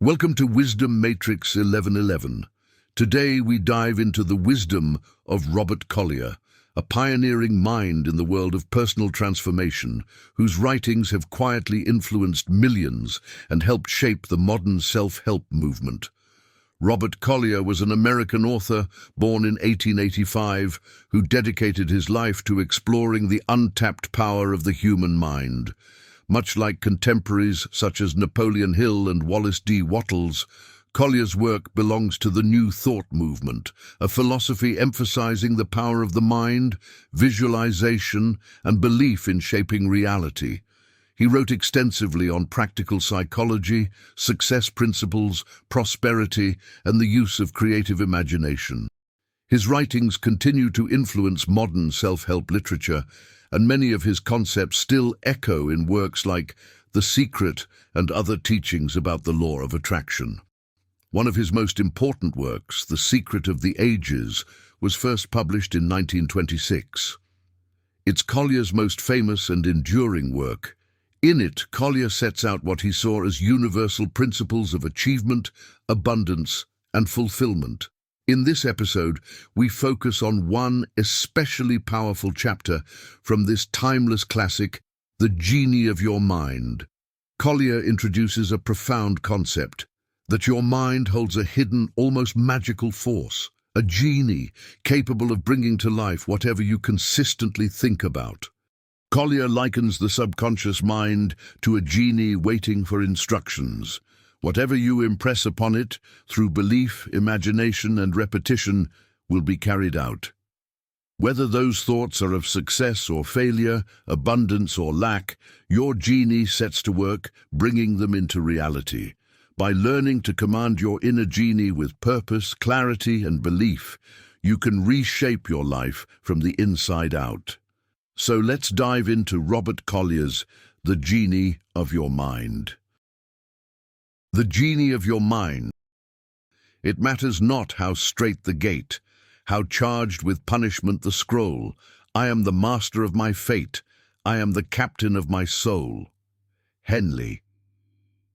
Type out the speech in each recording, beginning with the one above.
Welcome to Wisdom Matrix 1111. Today we dive into the wisdom of Robert Collier, a pioneering mind in the world of personal transformation, whose writings have quietly influenced millions and helped shape the modern self-help movement. Robert Collier was an American author born in 1885 who dedicated his life to exploring the untapped power of the human mind. Much like contemporaries such as Napoleon Hill and Wallace D. Wattles, Collier's work belongs to the New Thought movement, a philosophy emphasizing the power of the mind, visualization, and belief in shaping reality. He wrote extensively on practical psychology, success principles, prosperity, and the use of creative imagination. His writings continue to influence modern self-help literature, and many of his concepts still echo in works like The Secret and other teachings about the law of attraction. One of his most important works, The Secret of the Ages, was first published in 1926. It's Collier's most famous and enduring work. In it, Collier sets out what he saw as universal principles of achievement, abundance, and fulfillment. In this episode, we focus on one especially powerful chapter from this timeless classic, The Genie of Your Mind. Collier introduces a profound concept, that your mind holds a hidden, almost magical force, a genie capable of bringing to life whatever you consistently think about. Collier likens the subconscious mind to a genie waiting for instructions. Whatever you impress upon it, through belief, imagination, and repetition, will be carried out. Whether those thoughts are of success or failure, abundance or lack, your genie sets to work, bringing them into reality. By learning to command your inner genie with purpose, clarity, and belief, you can reshape your life from the inside out. So let's dive into Robert Collier's The Genie of Your Mind. The genie of your mind. It matters not how straight the gate, how charged with punishment the scroll. I am the master of my fate. I am the captain of my soul. Henley.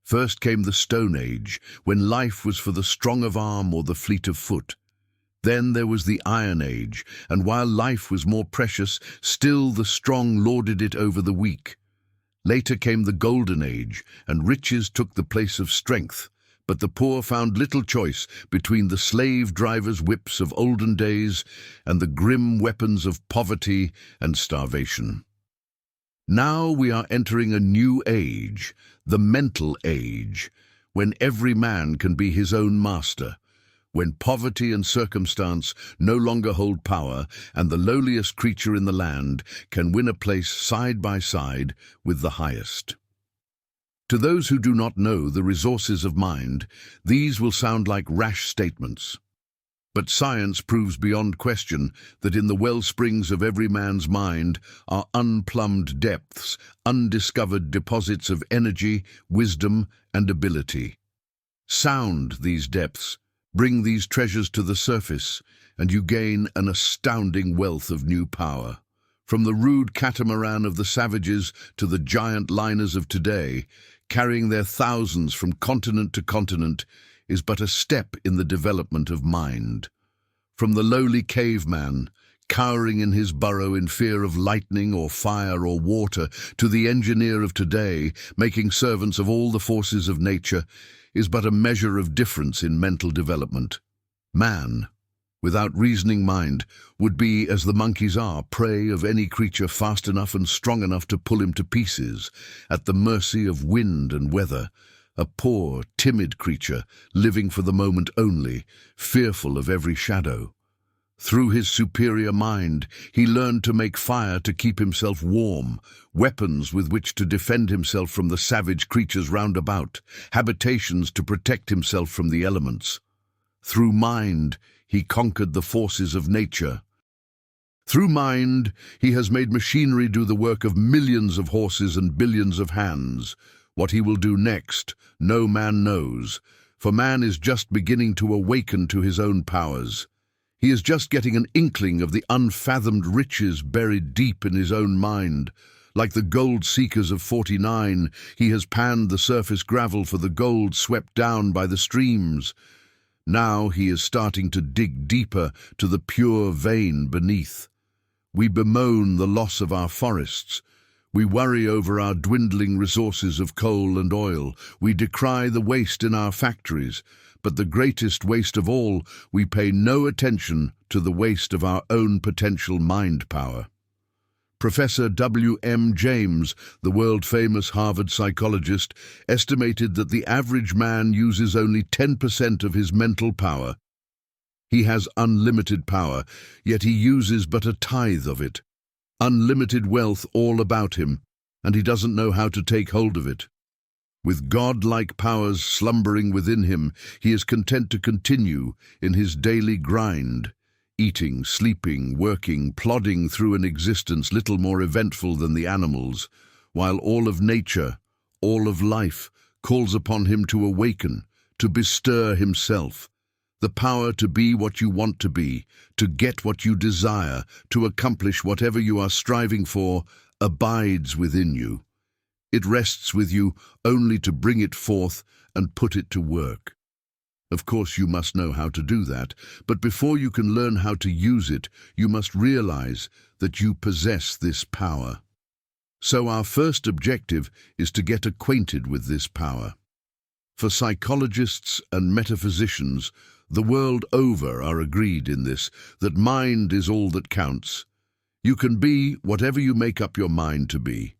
First came the Stone Age, when life was for the strong of arm or the fleet of foot. Then there was the Iron Age, and while life was more precious, still the strong lorded it over the weak. Later came the Golden Age, and riches took the place of strength, but the poor found little choice between the slave drivers' whips of olden days and the grim weapons of poverty and starvation. Now we are entering a new age, the mental age, when every man can be his own master, when poverty and circumstance no longer hold power and the lowliest creature in the land can win a place side by side with the highest. To those who do not know the resources of mind, these will sound like rash statements. But science proves beyond question that in the wellsprings of every man's mind are unplumbed depths, undiscovered deposits of energy, wisdom, and ability. Sound these depths, bring these treasures to the surface, and you gain an astounding wealth of new power. From the rude catamaran of the savages to the giant liners of today, carrying their thousands from continent to continent, is but a step in the development of mind. From the lowly caveman, cowering in his burrow in fear of lightning or fire or water, to the engineer of today, making servants of all the forces of nature, is but a measure of difference in mental development. Man, without reasoning mind, would be, as the monkeys are, prey of any creature fast enough and strong enough to pull him to pieces, at the mercy of wind and weather, a poor, timid creature, living for the moment only, fearful of every shadow. Through his superior mind, he learned to make fire to keep himself warm, weapons with which to defend himself from the savage creatures round about, habitations to protect himself from the elements. Through mind, he conquered the forces of nature. Through mind, he has made machinery do the work of millions of horses and billions of hands. What he will do next, no man knows, for man is just beginning to awaken to his own powers. He is just getting an inkling of the unfathomed riches buried deep in his own mind, Like the gold seekers of 49, he has panned the surface gravel for the gold swept down by the streams. Now he is starting to dig deeper to the pure vein beneath. We bemoan the loss of our forests. We worry over our dwindling resources of coal and oil. We decry the waste in our factories. But the greatest waste of all, we pay no attention to the waste of our own potential mind power. Professor W.M. James, the world-famous Harvard psychologist, estimated that the average man uses only 10% of his mental power. He has unlimited power, yet he uses but a tithe of it. Unlimited wealth all about him, and he doesn't know how to take hold of it. With God-like powers slumbering within him, he is content to continue in his daily grind, eating, sleeping, working, plodding through an existence little more eventful than the animals, while all of nature, all of life, calls upon him to awaken, to bestir himself. The power to be what you want to be, to get what you desire, to accomplish whatever you are striving for, abides within you. It rests with you only to bring it forth and put it to work. Of course, you must know how to do that, but before you can learn how to use it, you must realize that you possess this power. So our first objective is to get acquainted with this power. For psychologists and metaphysicians, the world over are agreed in this, that mind is all that counts. You can be whatever you make up your mind to be.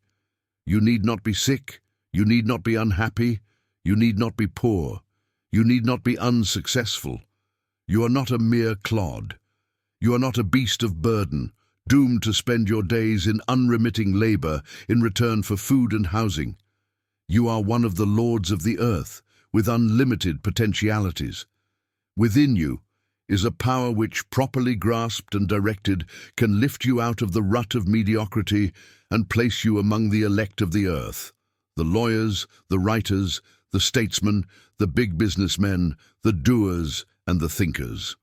You need not be sick, you need not be unhappy, you need not be poor, you need not be unsuccessful. You are not a mere clod. You are not a beast of burden, doomed to spend your days in unremitting labor in return for food and housing. You are one of the lords of the earth, with unlimited potentialities. Within you is a power which, properly grasped and directed, can lift you out of the rut of mediocrity and place you among the elect of the earth, the lawyers, the writers, the statesmen, the big businessmen, the doers, and the thinkers.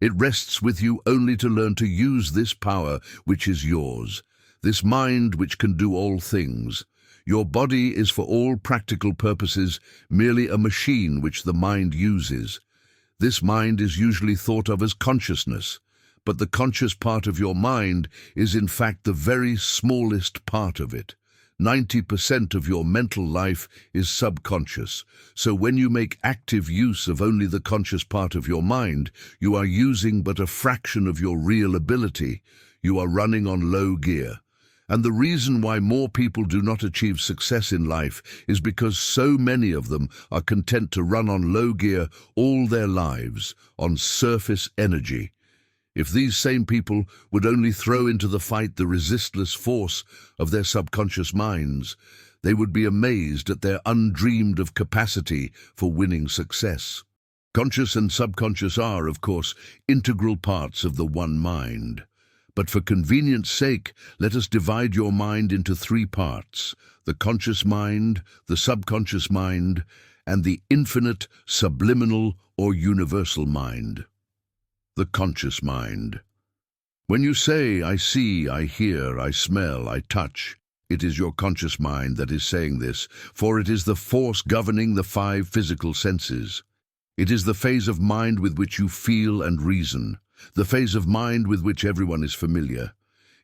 It rests with you only to learn to use this power which is yours, this mind which can do all things. Your body is for all practical purposes merely a machine which the mind uses. This mind is usually thought of as consciousness, but the conscious part of your mind is in fact the very smallest part of it. 90% of your mental life is subconscious, so when you make active use of only the conscious part of your mind, you are using but a fraction of your real ability. You are running on low gear. And the reason why more people do not achieve success in life is because so many of them are content to run on low gear all their lives, on surface energy. If these same people would only throw into the fight the resistless force of their subconscious minds, they would be amazed at their undreamed-of capacity for winning success. Conscious and subconscious are, of course, integral parts of the one mind. But for convenience sake, let us divide your mind into three parts: the conscious mind, the subconscious mind, and the infinite, subliminal, or universal mind. The conscious mind. When you say, I see, I hear, I smell, I touch, it is your conscious mind that is saying this, for it is the force governing the 5 physical senses. It is the phase of mind with which you feel and reason, the phase of mind with which everyone is familiar.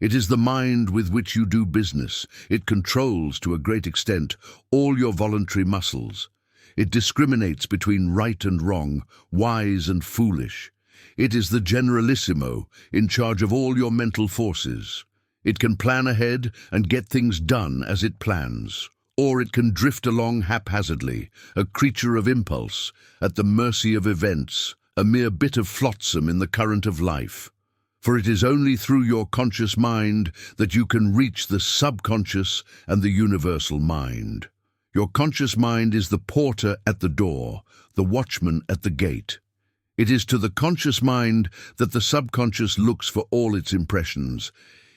It is the mind with which you do business. It controls, to a great extent, all your voluntary muscles. It discriminates between right and wrong, wise and foolish. It is the generalissimo, in charge of all your mental forces. It can plan ahead and get things done as it plans. Or it can drift along haphazardly, a creature of impulse, at the mercy of events, a mere bit of flotsam in the current of life. For it is only through your conscious mind that you can reach the subconscious and the universal mind. Your conscious mind is the porter at the door, the watchman at the gate. It is to the conscious mind that the subconscious looks for all its impressions.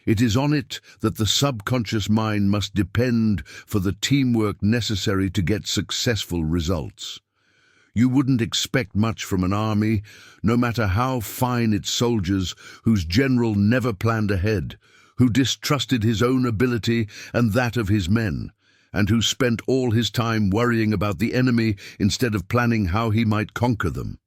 It is on it that the subconscious mind must depend for the teamwork necessary to get successful results. You wouldn't expect much from an army, no matter how fine its soldiers, whose general never planned ahead, who distrusted his own ability and that of his men, and who spent all his time worrying about the enemy instead of planning how he might conquer them.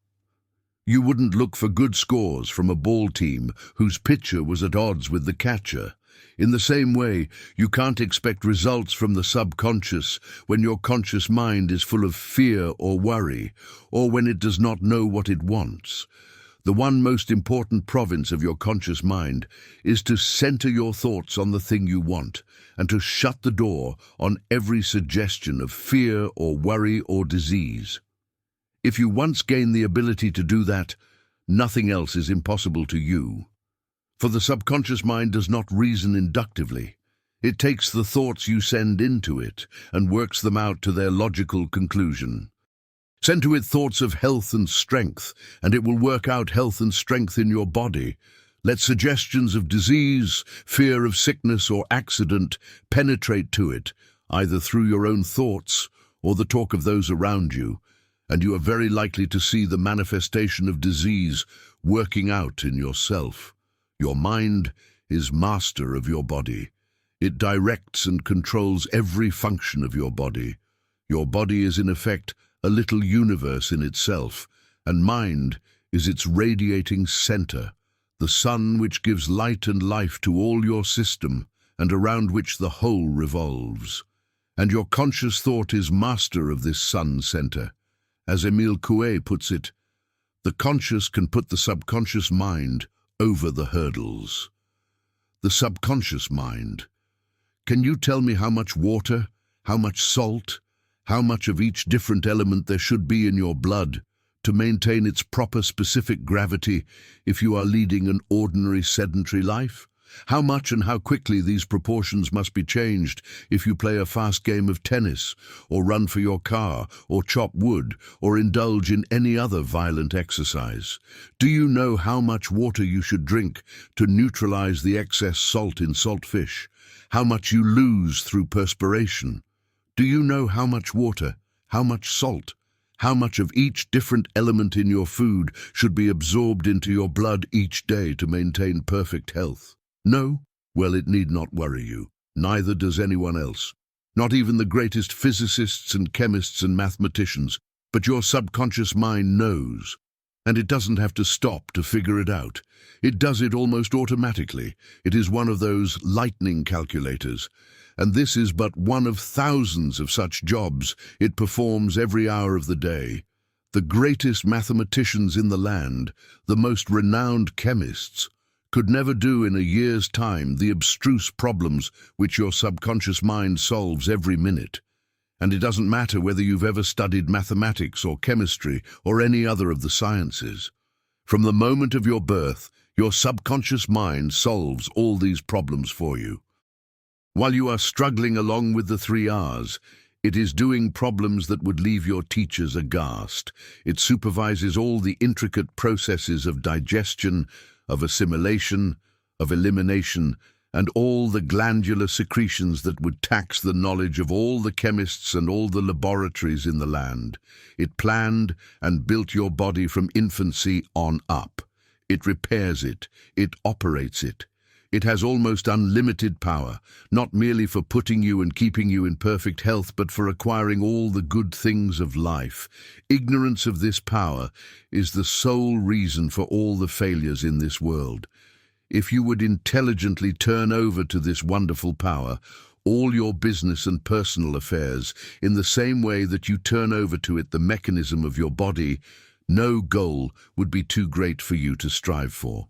You wouldn't look for good scores from a ball team whose pitcher was at odds with the catcher. In the same way, you can't expect results from the subconscious when your conscious mind is full of fear or worry, or when it does not know what it wants. The one most important province of your conscious mind is to center your thoughts on the thing you want, and to shut the door on every suggestion of fear or worry or disease. If you once gain the ability to do that, nothing else is impossible to you. For the subconscious mind does not reason inductively. It takes the thoughts you send into it and works them out to their logical conclusion. Send to it thoughts of health and strength, and it will work out health and strength in your body. Let suggestions of disease, fear of sickness or accident penetrate to it, either through your own thoughts or the talk of those around you, and you are very likely to see the manifestation of disease working out in yourself. Your mind is master of your body. It directs and controls every function of your body. Your body is in effect a little universe in itself, and mind is its radiating center, the sun which gives light and life to all your system, and around which the whole revolves. And your conscious thought is master of this sun center. As Emile Coué puts it, the conscious can put the subconscious mind over the hurdles. The subconscious mind. Can you tell me how much water, how much salt, how much of each different element there should be in your blood to maintain its proper specific gravity if you are leading an ordinary sedentary life? How much and how quickly these proportions must be changed if you play a fast game of tennis, or run for your car, or chop wood, or indulge in any other violent exercise? Do you know how much water you should drink to neutralize the excess salt in salt fish? How much you lose through perspiration? Do you know how much water, how much salt, how much of each different element in your food should be absorbed into your blood each day to maintain perfect health? No? Well, it need not worry you. Neither does anyone else. Not even the greatest physicists and chemists and mathematicians. But your subconscious mind knows. And it doesn't have to stop to figure it out. It does it almost automatically. It is one of those lightning calculators. And this is but one of thousands of such jobs it performs every hour of the day. The greatest mathematicians in the land, the most renowned chemists, could never do in a year's time the abstruse problems which your subconscious mind solves every minute. And it doesn't matter whether you've ever studied mathematics or chemistry or any other of the sciences. From the moment of your birth, your subconscious mind solves all these problems for you. While you are struggling along with the 3 R's, it is doing problems that would leave your teachers aghast. It supervises all the intricate processes of digestion, of assimilation, of elimination, and all the glandular secretions that would tax the knowledge of all the chemists and all the laboratories in the land. It planned and built your body from infancy on up. It repairs it. It operates it. It has almost unlimited power, not merely for putting you and keeping you in perfect health, but for acquiring all the good things of life. Ignorance of this power is the sole reason for all the failures in this world. If you would intelligently turn over to this wonderful power all your business and personal affairs in the same way that you turn over to it the mechanism of your body, no goal would be too great for you to strive for.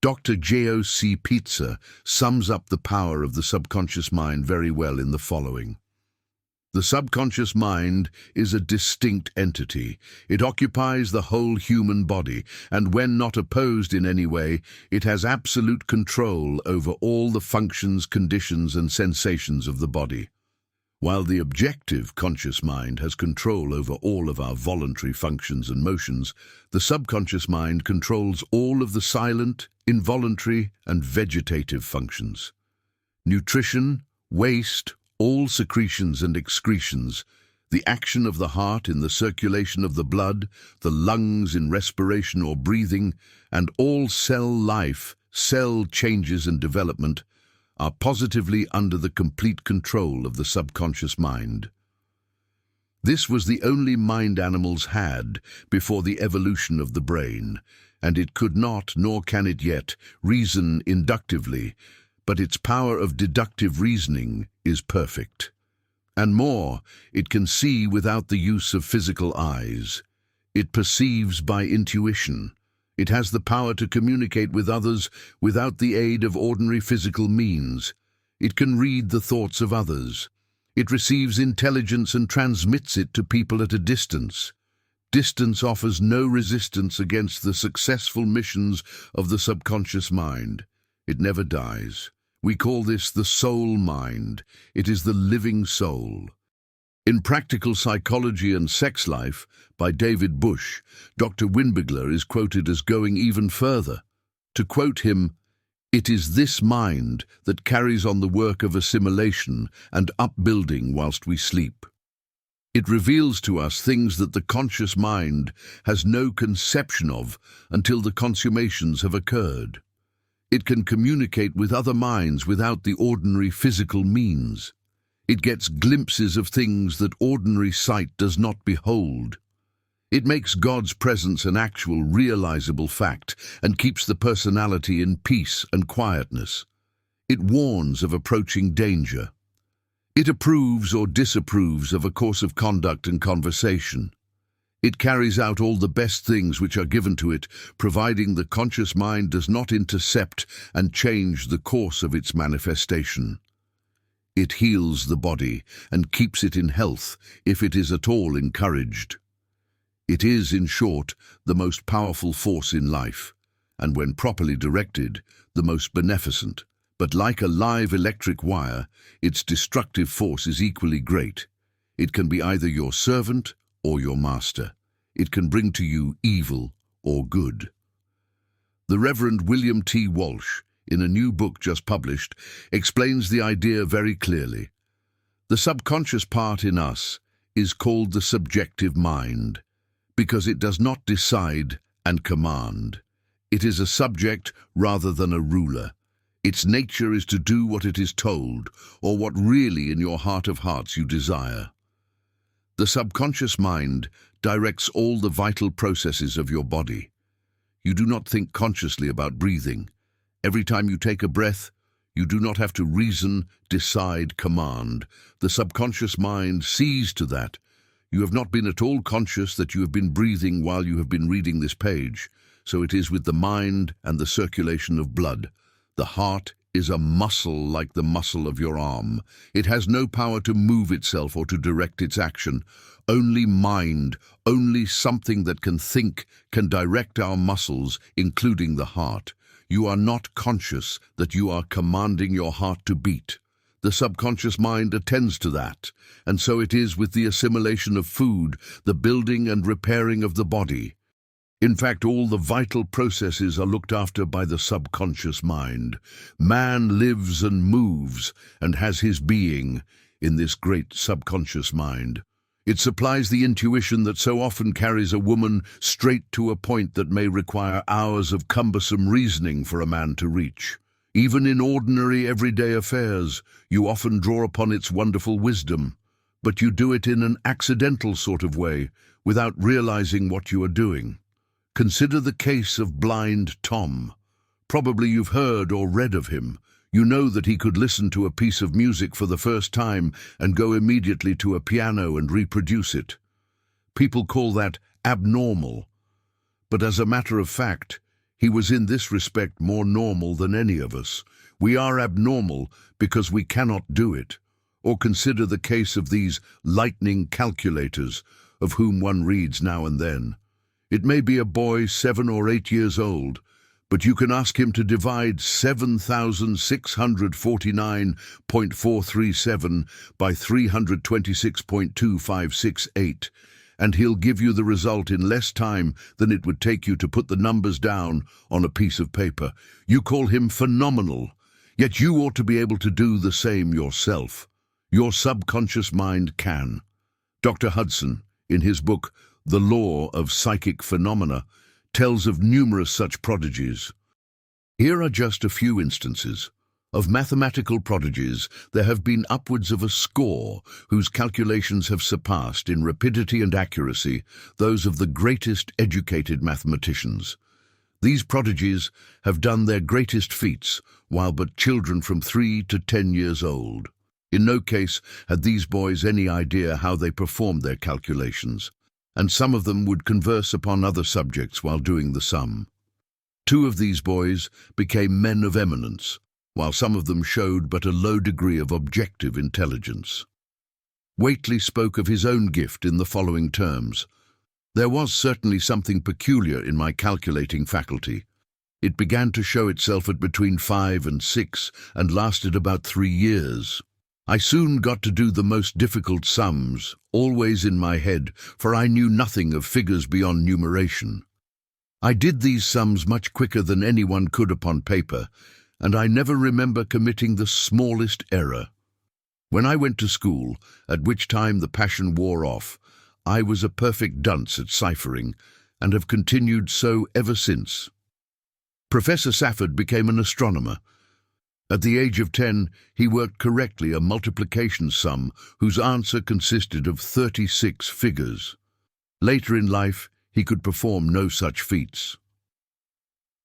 Dr. J.O.C. Pizza sums up the power of the subconscious mind very well in the following. The subconscious mind is a distinct entity. It occupies the whole human body, and when not opposed in any way, it has absolute control over all the functions, conditions, and sensations of the body. While the objective conscious mind has control over all of our voluntary functions and motions, the subconscious mind controls all of the silent, involuntary, and vegetative functions. Nutrition, waste, all secretions and excretions, the action of the heart in the circulation of the blood, the lungs in respiration or breathing, and all cell life cell changes and development are positively under the complete control of the subconscious mind. This was the only mind animals had before the evolution of the brain, and it could not, nor can it yet, reason inductively, but its power of deductive reasoning is perfect. And more, it can see without the use of physical eyes. It perceives by intuition. It has the power to communicate with others without the aid of ordinary physical means. It can read the thoughts of others. It receives intelligence and transmits it to people at a distance. Distance offers no resistance against the successful missions of the subconscious mind. It never dies. We call this the soul mind. It is the living soul. In Practical Psychology and Sex Life by David Bush, Dr. Winbigler is quoted as going even further. To quote him, "It is this mind that carries on the work of assimilation and upbuilding whilst we sleep. It reveals to us things that the conscious mind has no conception of until the consummations have occurred. It can communicate with other minds without the ordinary physical means. It gets glimpses of things that ordinary sight does not behold. It makes God's presence an actual, realizable fact and keeps the personality in peace and quietness. It warns of approaching danger. It approves or disapproves of a course of conduct and conversation. It carries out all the best things which are given to it, providing the conscious mind does not intercept and change the course of its manifestation. It heals the body and keeps it in health if it is at all encouraged. It is, in short, the most powerful force in life, and when properly directed, the most beneficent. But like a live electric wire, its destructive force is equally great. It can be either your servant or your master. It can bring to you evil or good. The Reverend William T. Walsh, in a new book just published, explains the idea very clearly. The subconscious part in us is called the subjective mind, because it does not decide and command. It is a subject rather than a ruler. Its nature is to do what it is told, or what really in your heart of hearts you desire. The subconscious mind directs all the vital processes of your body. You do not think consciously about breathing. Every time you take a breath, you do not have to reason, decide, command. The subconscious mind sees to that. You have not been at all conscious that you have been breathing while you have been reading this page, so it is with the mind and the circulation of blood. The heart is a muscle like the muscle of your arm. It has no power to move itself or to direct its action. Only mind, only something that can think, can direct our muscles, including the heart. You are not conscious that you are commanding your heart to beat. The subconscious mind attends to that, and so it is with the assimilation of food, the building and repairing of the body. In fact, all the vital processes are looked after by the subconscious mind. Man lives and moves and has his being in this great subconscious mind. It supplies the intuition that so often carries a woman straight to a point that may require hours of cumbersome reasoning for a man to reach. Even in ordinary everyday affairs, you often draw upon its wonderful wisdom, but you do it in an accidental sort of way, without realizing what you are doing. Consider the case of blind Tom. Probably you've heard or read of him. You know that he could listen to a piece of music for the first time and go immediately to a piano and reproduce it. People call that abnormal. But as a matter of fact, he was in this respect more normal than any of us. We are abnormal because we cannot do it. Or consider the case of these lightning calculators, of whom one reads now and then. It may be a boy 7 or 8 years old, but you can ask him to divide 7,649.437 by 326.2568, and he'll give you the result in less time than it would take you to put the numbers down on a piece of paper. You call him phenomenal, yet you ought to be able to do the same yourself. Your subconscious mind can. Dr. Hudson, in his book, The Law of Psychic Phenomena, tells of numerous such prodigies. Here are just a few instances. Of mathematical prodigies, there have been upwards of a score whose calculations have surpassed in rapidity and accuracy those of the greatest educated mathematicians. These prodigies have done their greatest feats while but children from 3 to 10 years old. In no case had these boys any idea how they performed their calculations, and some of them would converse upon other subjects while doing the sum. 2 of these boys became men of eminence, while some of them showed but a low degree of objective intelligence. Whately spoke of his own gift in the following terms: "There was certainly something peculiar in my calculating faculty. It began to show itself at between 5 and 6 and lasted about 3 years. I soon got to do the most difficult sums, always in my head, for I knew nothing of figures beyond numeration. I did these sums much quicker than anyone could upon paper, and I never remember committing the smallest error. When I went to school, at which time the passion wore off, I was a perfect dunce at ciphering, and have continued so ever since." Professor Safford became an astronomer. At the age of 10, he worked correctly a multiplication sum whose answer consisted of 36 figures. Later in life, he could perform no such feats.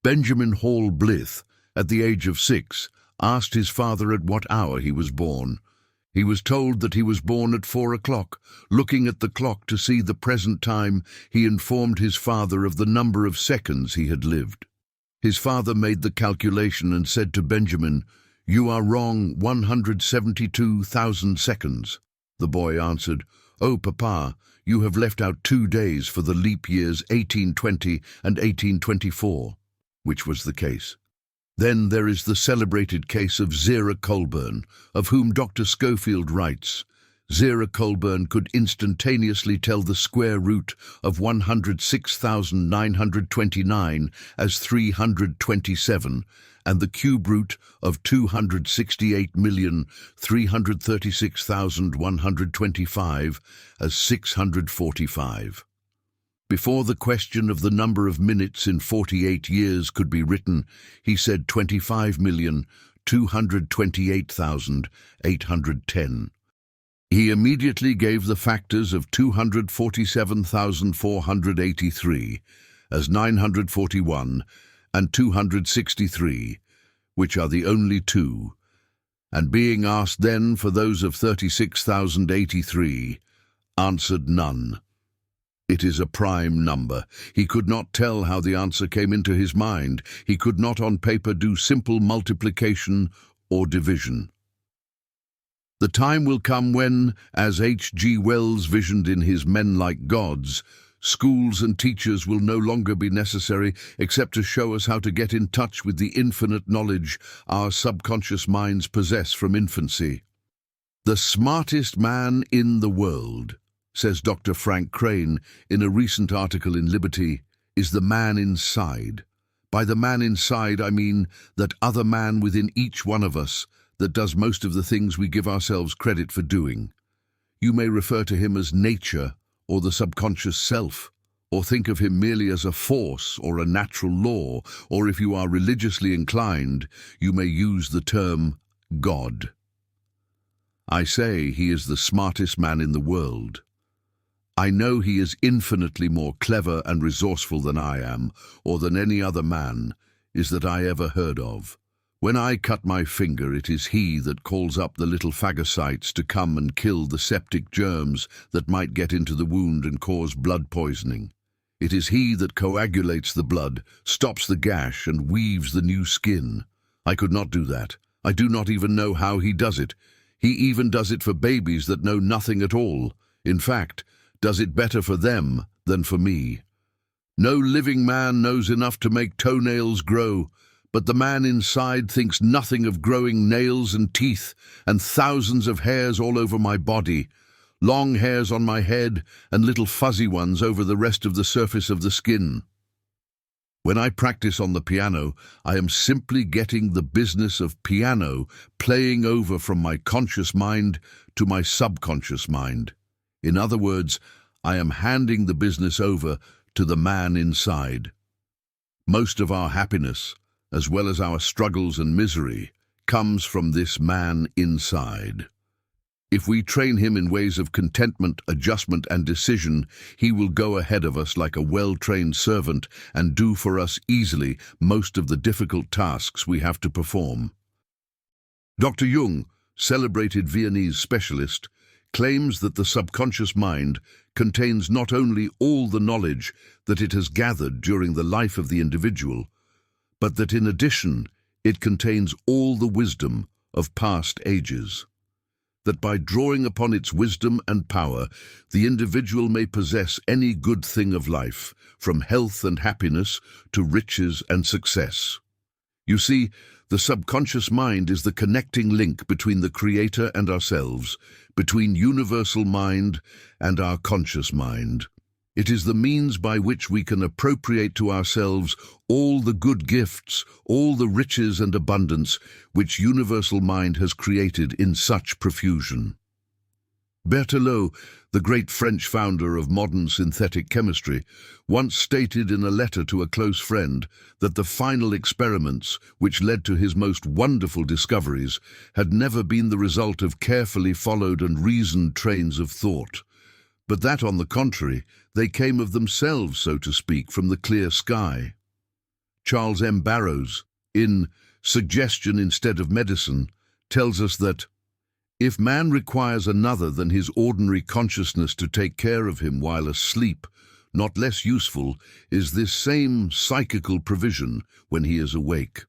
Benjamin Hall Blyth, at the age of 6, asked his father at what hour he was born. He was told that he was born at 4 o'clock. Looking at the clock to see the present time, he informed his father of the number of seconds he had lived. His father made the calculation and said to Benjamin, "You are wrong 172,000 seconds." The boy answered, "Oh, Papa, you have left out 2 days for the leap years 1820 and 1824, which was the case. Then there is the celebrated case of Zera Colburn, of whom Dr. Schofield writes, "Zera Colburn could instantaneously tell the square root of 106,929 as 327, and the cube root of 268,336,125 as 645. Before the question of the number of minutes in 48 years could be written, he said 25,228,810. He immediately gave the factors of 247,483 as 941 and 263, which are the only two, and being asked then for those of 36,083, answered none. It is a prime number. He could not tell how the answer came into his mind. He could not on paper do simple multiplication or division. The time will come when, as H.G. Wells visioned in his Men Like Gods, schools and teachers will no longer be necessary except to show us how to get in touch with the infinite knowledge our subconscious minds possess from infancy. "The smartest man in the world," says Dr. Frank Crane in a recent article in Liberty, "is the man inside. By the man inside, I mean that other man within each one of us that does most of the things we give ourselves credit for doing. You may refer to him as nature or the subconscious self, or think of him merely as a force or a natural law, or if you are religiously inclined, you may use the term God. I say he is the smartest man in the world. I know he is infinitely more clever and resourceful than I am, or than any other man is that I ever heard of. When I cut my finger, it is he that calls up the little phagocytes to come and kill the septic germs that might get into the wound and cause blood poisoning. It is he that coagulates the blood, stops the gash, and weaves the new skin. I could not do that. I do not even know how he does it. He even does it for babies that know nothing at all. In fact, does it better for them than for me. No living man knows enough to make toenails grow, but the man inside thinks nothing of growing nails and teeth and thousands of hairs all over my body, long hairs on my head and little fuzzy ones over the rest of the surface of the skin. When I practice on the piano, I am simply getting the business of piano playing over from my conscious mind to my subconscious mind. In other words, I am handing the business over to the man inside. Most of our happiness, as well as our struggles and misery, comes from this man inside. If we train him in ways of contentment, adjustment, and decision, he will go ahead of us like a well-trained servant and do for us easily most of the difficult tasks we have to perform. Dr. Jung, celebrated Viennese specialist, claims that the subconscious mind contains not only all the knowledge that it has gathered during the life of the individual, but that in addition it contains all the wisdom of past ages. That by drawing upon its wisdom and power, the individual may possess any good thing of life, from health and happiness to riches and success. You see, the subconscious mind is the connecting link between the Creator and ourselves, between universal mind and our conscious mind. It is the means by which we can appropriate to ourselves all the good gifts, all the riches and abundance which universal mind has created in such profusion. Berthelot, the great French founder of modern synthetic chemistry, once stated in a letter to a close friend that the final experiments, which led to his most wonderful discoveries, had never been the result of carefully followed and reasoned trains of thought, but that, on the contrary, they came of themselves, so to speak, from the clear sky. Charles M. Barrows, in Suggestion Instead of Medicine, tells us that if man requires another than his ordinary consciousness to take care of him while asleep, not less useful is this same psychical provision when he is awake.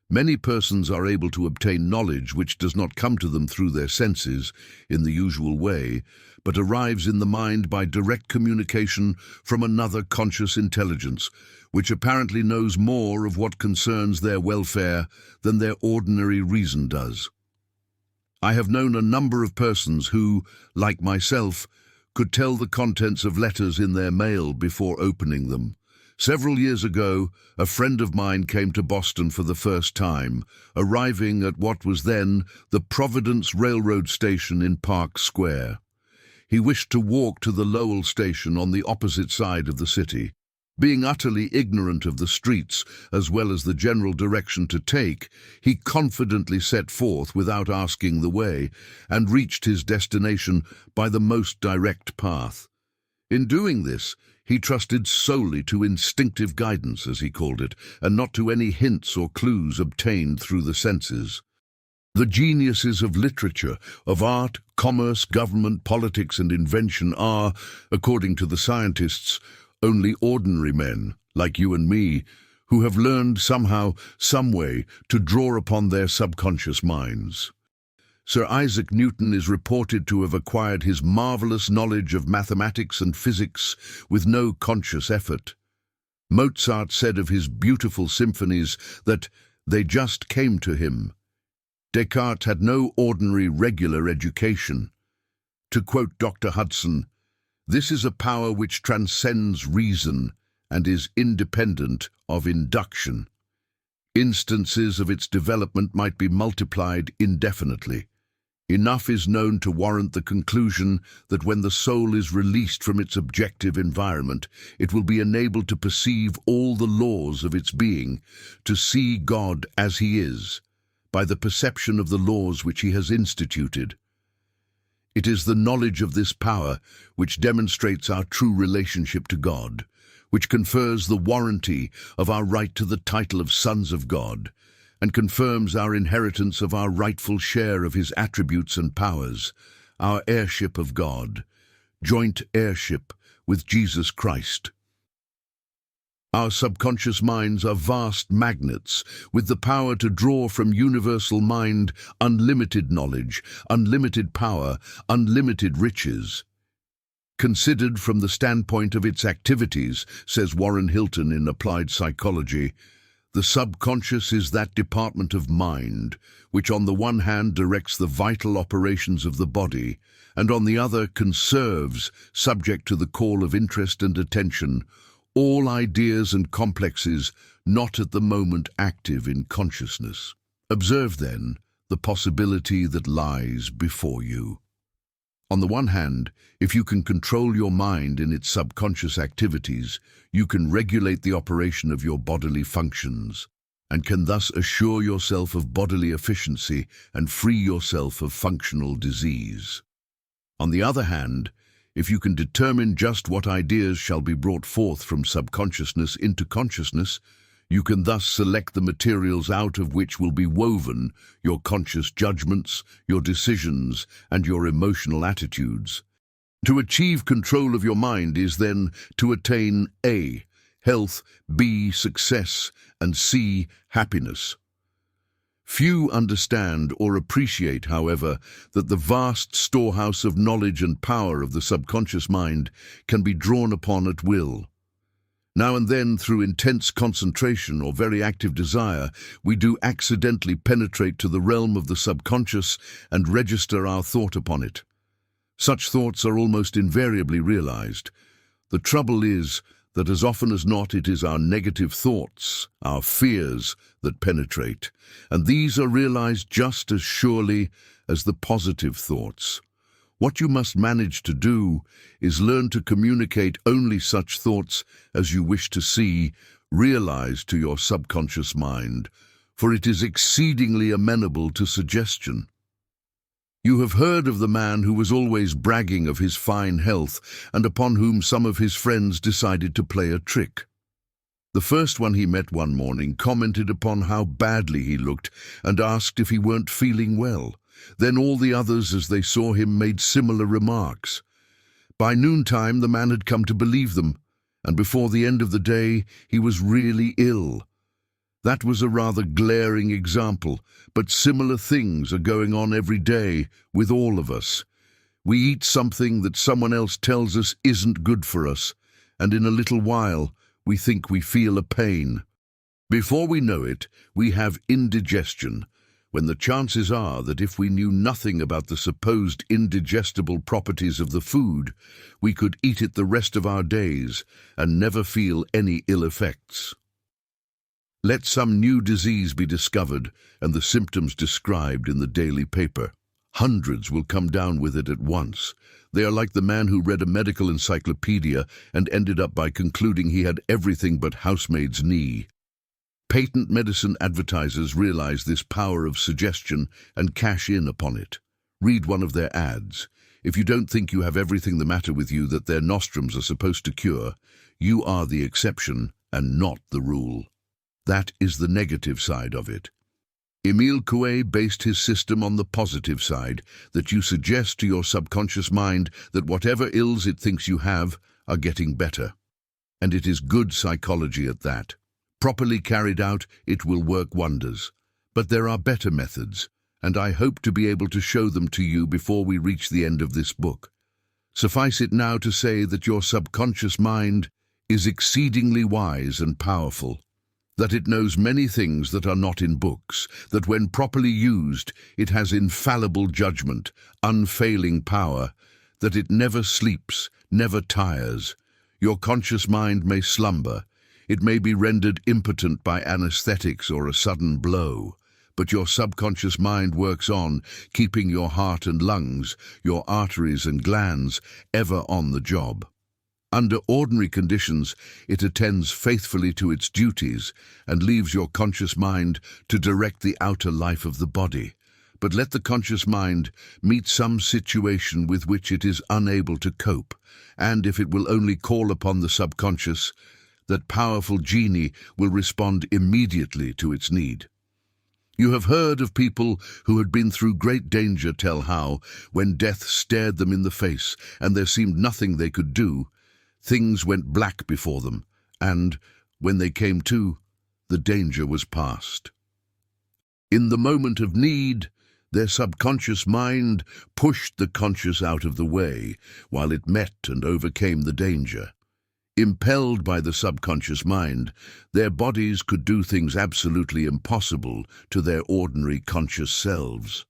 Many persons are able to obtain knowledge which does not come to them through their senses in the usual way, but arrives in the mind by direct communication from another conscious intelligence, which apparently knows more of what concerns their welfare than their ordinary reason does. I have known a number of persons who, like myself, could tell the contents of letters in their mail before opening them. Several years ago, a friend of mine came to Boston for the first time, arriving at what was then the Providence Railroad Station in Park Square. He wished to walk to the Lowell station on the opposite side of the city. Being utterly ignorant of the streets as well as the general direction to take, he confidently set forth without asking the way and reached his destination by the most direct path. In doing this, he trusted solely to instinctive guidance, as he called it, and not to any hints or clues obtained through the senses. The geniuses of literature, of art, commerce, government, politics, and invention are, according to the scientists, only ordinary men, like you and me, who have learned somehow, some way, to draw upon their subconscious minds. Sir Isaac Newton is reported to have acquired his marvelous knowledge of mathematics and physics with no conscious effort. Mozart said of his beautiful symphonies that they just came to him. Descartes had no ordinary regular education. To quote Dr. Hudson, "This is a power which transcends reason and is independent of induction. Instances of its development might be multiplied indefinitely. Enough is known to warrant the conclusion that when the soul is released from its objective environment, it will be enabled to perceive all the laws of its being, to see God as he is, by the perception of the laws which he has instituted. It is the knowledge of this power which demonstrates our true relationship to God, which confers the warranty of our right to the title of sons of God, and confirms our inheritance of our rightful share of his attributes and powers, our heirship of God, joint heirship with Jesus Christ. Our subconscious minds are vast magnets with the power to draw from universal mind unlimited knowledge, unlimited power, unlimited riches. Considered from the standpoint of its activities, says Warren Hilton in Applied Psychology, the subconscious is that department of mind which on the one hand directs the vital operations of the body and on the other conserves, subject to the call of interest and attention, all ideas and complexes not at the moment active in consciousness. Observe, then, the possibility that lies before you. On the one hand, if you can control your mind in its subconscious activities, you can regulate the operation of your bodily functions. and can thus assure yourself of bodily efficiency and free yourself of functional disease. On the other hand, if you can determine just what ideas shall be brought forth from subconsciousness into consciousness, you can thus select the materials out of which will be woven your conscious judgments, your decisions, and your emotional attitudes. To achieve control of your mind is then to attain A, health, B, success, and C, happiness. Few understand or appreciate, however, that the vast storehouse of knowledge and power of the subconscious mind can be drawn upon at will. Now and then, through intense concentration or very active desire, we do accidentally penetrate to the realm of the subconscious and register our thought upon it. Such thoughts are almost invariably realized. The trouble is that as often as not it is our negative thoughts, our fears, that penetrate, and these are realized just as surely as the positive thoughts. What you must manage to do is learn to communicate only such thoughts as you wish to see realized to your subconscious mind, for it is exceedingly amenable to suggestion. You have heard of the man who was always bragging of his fine health and upon whom some of his friends decided to play a trick. The first one he met one morning commented upon how badly he looked and asked if he weren't feeling well. Then all the others, as they saw him, made similar remarks. By noontime the man had come to believe them, and before the end of the day he was really ill. That was a rather glaring example, but similar things are going on every day with all of us. We eat something that someone else tells us isn't good for us, and in a little while we think we feel a pain. Before we know it, we have indigestion, when the chances are that if we knew nothing about the supposed indigestible properties of the food, we could eat it the rest of our days and never feel any ill effects. Let some new disease be discovered and the symptoms described in the daily paper. Hundreds will come down with it at once. They are like the man who read a medical encyclopedia and ended up by concluding he had everything but housemaid's knee. Patent medicine advertisers realize this power of suggestion and cash in upon it. Read one of their ads. If you don't think you have everything the matter with you that their nostrums are supposed to cure, you are the exception and not the rule. That is the negative side of it. Emile Coué based his system on the positive side, that you suggest to your subconscious mind that whatever ills it thinks you have are getting better. And it is good psychology at that. Properly carried out, it will work wonders. But there are better methods, and I hope to be able to show them to you before we reach the end of this book. Suffice it now to say that your subconscious mind is exceedingly wise and powerful, that it knows many things that are not in books, that when properly used, it has infallible judgment, unfailing power, that it never sleeps, never tires. Your conscious mind may slumber, it may be rendered impotent by anesthetics or a sudden blow, but your subconscious mind works on, keeping your heart and lungs, your arteries and glands, ever on the job. Under ordinary conditions, it attends faithfully to its duties and leaves your conscious mind to direct the outer life of the body. But let the conscious mind meet some situation with which it is unable to cope, and if it will only call upon the subconscious, that powerful genie will respond immediately to its need. You have heard of people who had been through great danger tell how, when death stared them in the face and there seemed nothing they could do, things went black before them, and, when they came to, the danger was past. In the moment of need, their subconscious mind pushed the conscious out of the way, while it met and overcame the danger. Impelled by the subconscious mind, their bodies could do things absolutely impossible to their ordinary conscious selves.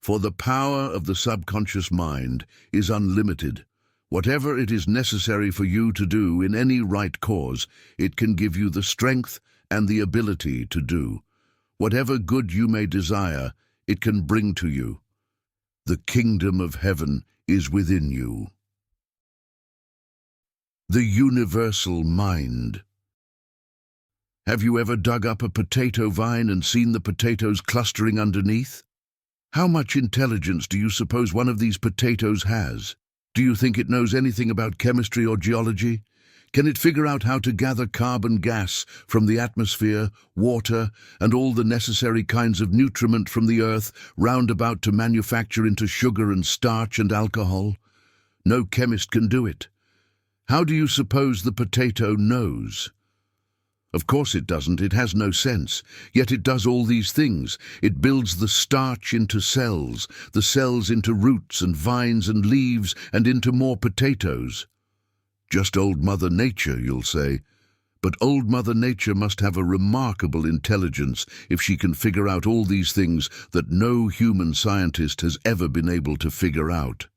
For the power of the subconscious mind is unlimited. Whatever it is necessary for you to do in any right cause, it can give you the strength and the ability to do. Whatever good you may desire, it can bring to you. The kingdom of heaven is within you. The universal mind. Have you ever dug up a potato vine and seen the potatoes clustering underneath? How much intelligence do you suppose one of these potatoes has? Do you think it knows anything about chemistry or geology? Can it figure out how to gather carbon gas from the atmosphere, water, and all the necessary kinds of nutriment from the earth round about to manufacture into sugar and starch and alcohol? No chemist can do it. How do you suppose the potato knows? Of course it doesn't, it has no sense. Yet it does all these things. It builds the starch into cells, the cells into roots and vines and leaves and into more potatoes. Just old Mother Nature, you'll say. But old Mother Nature must have a remarkable intelligence if she can figure out all these things that no human scientist has ever been able to figure out.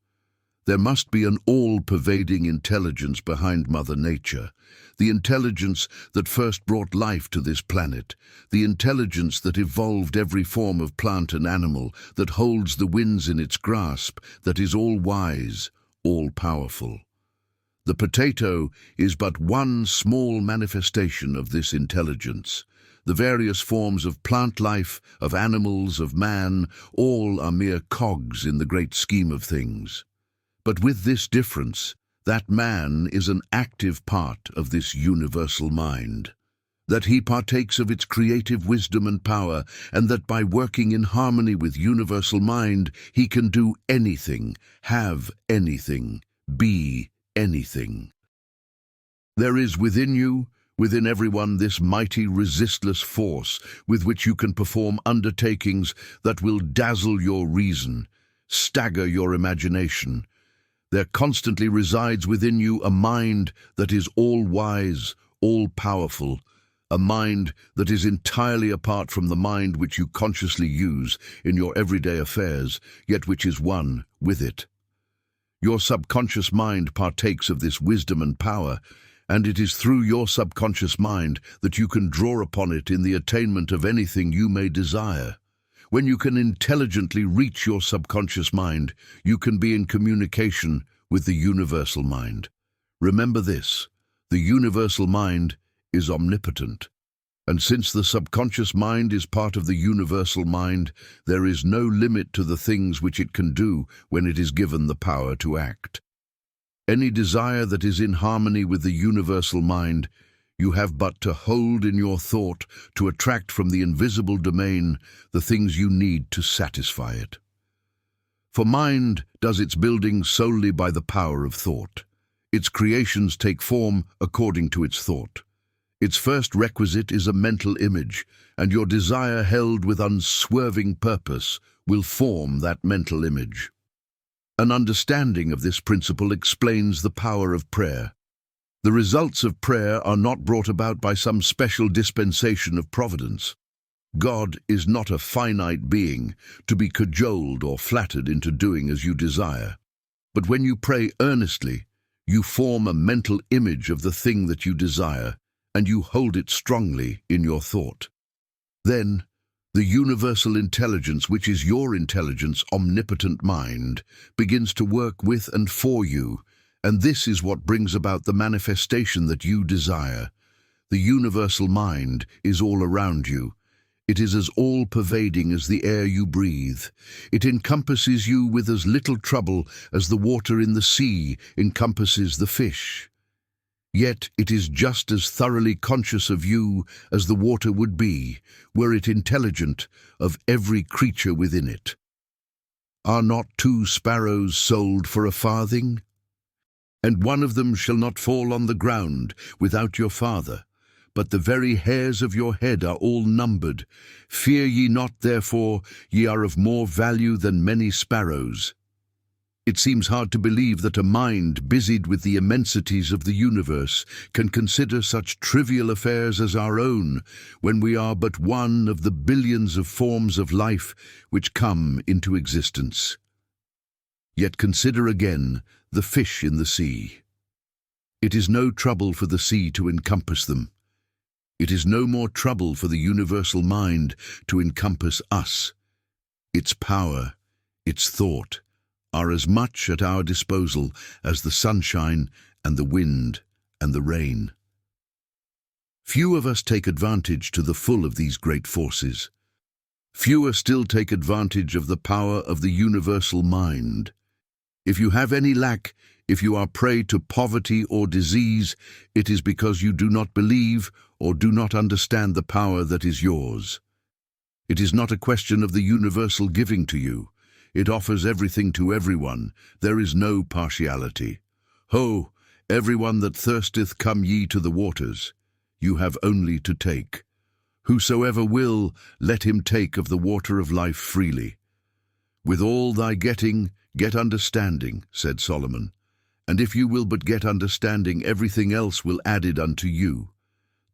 There must be an all-pervading intelligence behind Mother Nature, the intelligence that first brought life to this planet, the intelligence that evolved every form of plant and animal, that holds the winds in its grasp, that is all-wise, all-powerful. The potato is but one small manifestation of this intelligence. The various forms of plant life, of animals, of man, all are mere cogs in the great scheme of things. But with this difference, that man is an active part of this universal mind, that he partakes of its creative wisdom and power, and that by working in harmony with universal mind, he can do anything, have anything, be anything. There is within you, within everyone, this mighty resistless force with which you can perform undertakings that will dazzle your reason, stagger your imagination. There constantly resides within you a mind that is all-wise, all-powerful, a mind that is entirely apart from the mind which you consciously use in your everyday affairs, yet which is one with it. Your subconscious mind partakes of this wisdom and power, and it is through your subconscious mind that you can draw upon it in the attainment of anything you may desire. When you can intelligently reach your subconscious mind, you can be in communication with the universal mind. Remember this, the universal mind is omnipotent. And since the subconscious mind is part of the universal mind, there is no limit to the things which it can do when it is given the power to act. Any desire that is in harmony with the universal mind, you have but to hold in your thought to attract from the invisible domain the things you need to satisfy it. For mind does its building solely by the power of thought. Its creations take form according to its thought. Its first requisite is a mental image, and your desire held with unswerving purpose will form that mental image. An understanding of this principle explains the power of prayer. The results of prayer are not brought about by some special dispensation of providence. God is not a finite being to be cajoled or flattered into doing as you desire. But when you pray earnestly, you form a mental image of the thing that you desire, and you hold it strongly in your thought. Then, the universal intelligence, which is your intelligence, omnipotent mind, begins to work with and for you, and this is what brings about the manifestation that you desire. The universal mind is all around you. It is as all-pervading as the air you breathe. It encompasses you with as little trouble as the water in the sea encompasses the fish. Yet it is just as thoroughly conscious of you as the water would be, were it intelligent, of every creature within it. Are not 2 sparrows sold for a farthing? And one of them shall not fall on the ground without your Father, but the very hairs of your head are all numbered. Fear ye not, therefore, ye are of more value than many sparrows. It seems hard to believe that a mind busied with the immensities of the universe can consider such trivial affairs as our own, when we are but one of the billions of forms of life which come into existence. Yet consider again the fish in the sea. It is no trouble for the sea to encompass them. It is no more trouble for the universal mind to encompass us. Its power, its thought, are as much at our disposal as the sunshine and the wind and the rain. Few of us take advantage to the full of these great forces. Fewer still take advantage of the power of the universal mind. If you have any lack, if you are prey to poverty or disease, it is because you do not believe or do not understand the power that is yours. It is not a question of the universal giving to you. It offers everything to everyone. There is no partiality. Ho, everyone that thirsteth, come ye to the waters. You have only to take. Whosoever will, let him take of the water of life freely. With all thy getting, get understanding, said Solomon. And if you will but get understanding, everything else will added unto you.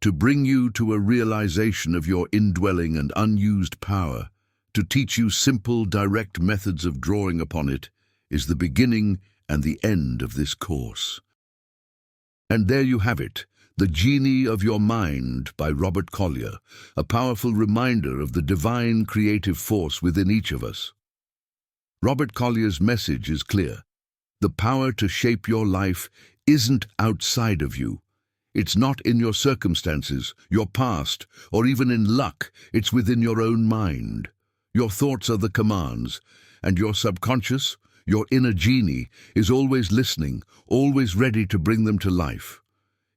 To bring you to a realization of your indwelling and unused power, to teach you simple, direct methods of drawing upon it, is the beginning and the end of this course. And there you have it, The Genie of Your Mind by Robert Collier, a powerful reminder of the divine creative force within each of us. Robert Collier's message is clear. The power to shape your life isn't outside of you. It's not in your circumstances, your past, or even in luck. It's within your own mind. Your thoughts are the commands, and your subconscious, your inner genie, is always listening, always ready to bring them to life.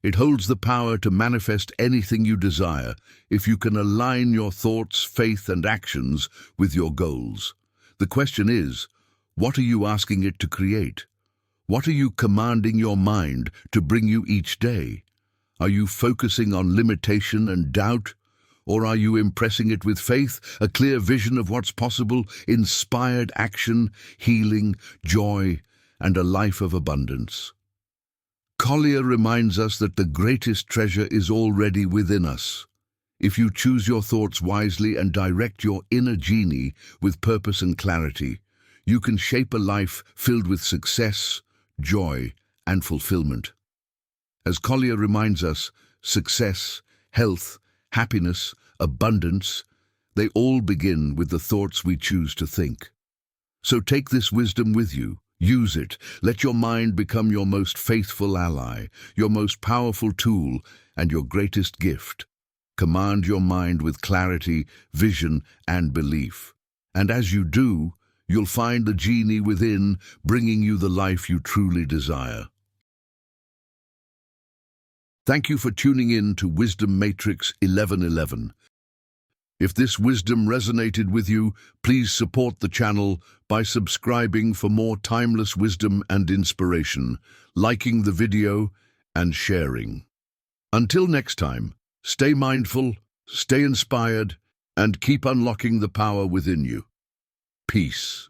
It holds the power to manifest anything you desire if you can align your thoughts, faith, and actions with your goals. The question is, what are you asking it to create? What are you commanding your mind to bring you each day? Are you focusing on limitation and doubt? Or are you impressing it with faith, a clear vision of what's possible, inspired action, healing, joy, and a life of abundance? Collier reminds us that the greatest treasure is already within us. If you choose your thoughts wisely and direct your inner genie with purpose and clarity, you can shape a life filled with success, joy, and fulfillment. As Collier reminds us, success, health, happiness, abundance, they all begin with the thoughts we choose to think. So take this wisdom with you. Use it. Let your mind become your most faithful ally, your most powerful tool, and your greatest gift. Command your mind with clarity, vision, and belief. And as you do, you'll find the genie within, bringing you the life you truly desire. Thank you for tuning in to Wisdom Matrix 1111. If this wisdom resonated with you, please support the channel by subscribing for more timeless wisdom and inspiration, liking the video, and sharing. Until next time, stay mindful, stay inspired, and keep unlocking the power within you. Peace.